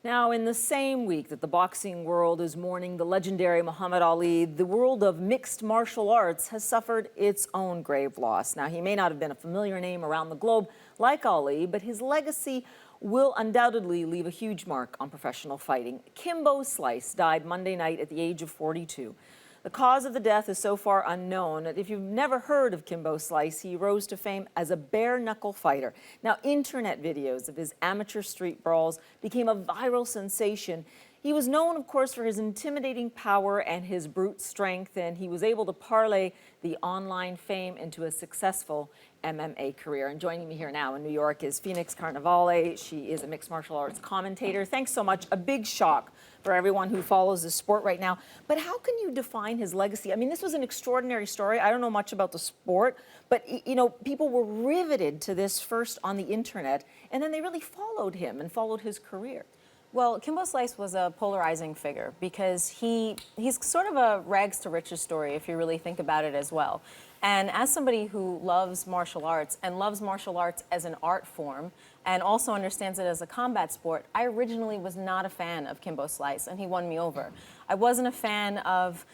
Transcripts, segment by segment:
Now, in the same week that the boxing world is mourning the legendary Muhammad Ali, the world of mixed martial arts has suffered its own grave loss. Now, he may not have been a familiar name around the globe like Ali, but his legacy will undoubtedly leave a huge mark on professional fighting. Kimbo Slice died Monday night at the age of 42. The cause of the death is so far unknown. If you've never heard of Kimbo Slice, he rose to fame as a bare-knuckle fighter. Now, internet videos of his amateur street brawls became a viral sensation. He was known, of course, for his intimidating power and his brute strength, and he was able to parlay the online fame into a successful MMA career. And joining me here now in New York is Phoenix Carnevale. She is a mixed martial arts commentator. Thanks so much. A big shock for everyone who follows the sport right now. But how can you define his legacy? I mean, this was an extraordinary story. I don't know much about the sport, but you know, people were riveted to this first on the internet, and then they really followed him and followed his career. Well, Kimbo Slice was a polarizing figure because he's sort of a rags to riches story if you really think about it as well. And as somebody who loves martial arts and loves martial arts as an art form and also understands it as a combat sport, I originally was not a fan of Kimbo Slice, and he won me over. I wasn't a fan of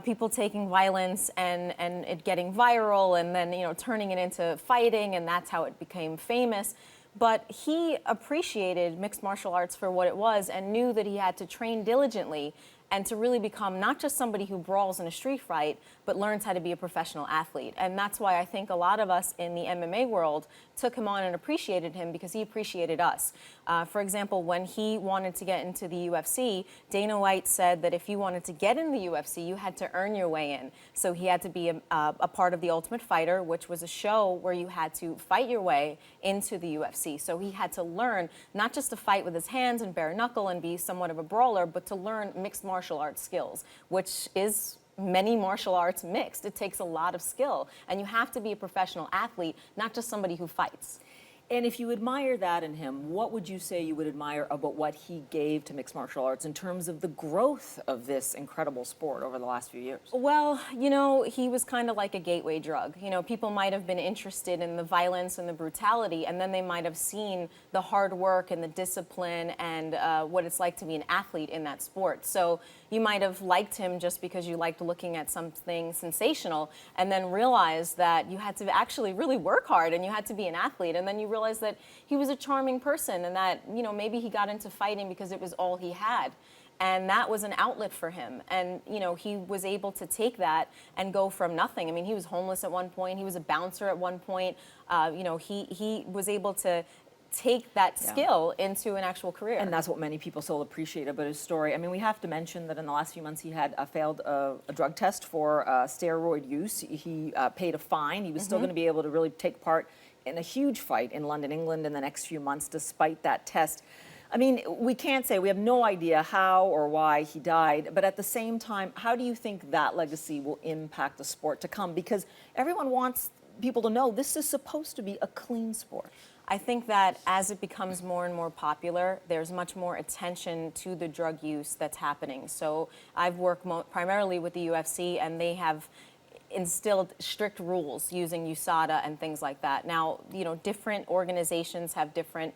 people taking violence and it getting viral and then, you know, turning it into fighting, and that's how it became famous. But he appreciated mixed martial arts for what it was and knew that he had to train diligently and to really become not just somebody who brawls in a street fight, but learns how to be a professional athlete. And that's why I think a lot of us in the MMA world took him on and appreciated him because he appreciated us. For example, when he wanted to get into the UFC, Dana White said that if you wanted to get in the UFC, you had to earn your way in. So he had to be a part of The Ultimate Fighter, which was a show where you had to fight your way into the UFC. So he had to learn not just to fight with his hands and bare knuckle and be somewhat of a brawler, but to learn mixed martial arts skills, which is many martial arts mixed. It takes a lot of skill, and you have to be a professional athlete, not just somebody who fights. And if you admire that in him, what would you say you would admire about what he gave to mixed martial arts in terms of the growth of this incredible sport over the last few years? Well, you know, he was kind of like a gateway drug. You know, people might have been interested in the violence and the brutality, and then they might have seen the hard work and the discipline and what it's like to be an athlete in that sport. So you might have liked him just because you liked looking at something sensational, and then realized that you had to actually really work hard and you had to be an athlete, and then you realized that he was a charming person and that, you know, maybe he got into fighting because it was all he had. And that was an outlet for him. And, you know, he was able to take that and go from nothing. I mean, he was homeless at one point. He was a bouncer at one point. You know, he was able to take that skill into an actual career. And that's what many people still appreciate about his story. I mean, we have to mention that in the last few months he had failed a drug test for steroid use. He paid a fine. He was still going to be able to really take part in a huge fight in London, England in the next few months despite that test. I mean, we can't say, we have no idea how or why he died, but at the same time, how do you think that legacy will impact the sport to come? Because everyone wants people to know this is supposed to be a clean sport. I think that as it becomes more and more popular, there's much more attention to the drug use that's happening. So I've worked primarily with the UFC, and they have instilled strict rules using USADA and things like that. Now, you know, different organizations have different,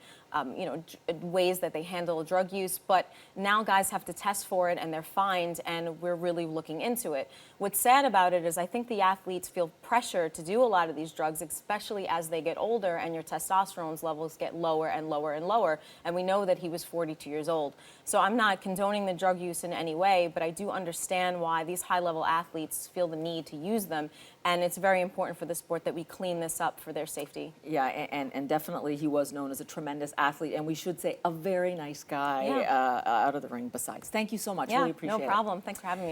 you know, ways that they handle drug use, but now guys have to test for it and they're fined, and we're really looking into it. What's sad about it is I think the athletes feel pressure to do a lot of these drugs, especially as they get older and your testosterone levels get lower and lower and lower, and we know that he was 42 years old. So I'm not condoning the drug use in any way, but I do understand why these high-level athletes feel the need to use them, and it's very important for the sport that we clean this up for their safety. Yeah, and definitely he was known as a tremendous athlete, and we should say a very nice guy out of the ring besides. Thank you so much. Yeah, really appreciate it. No problem. Thanks for having me.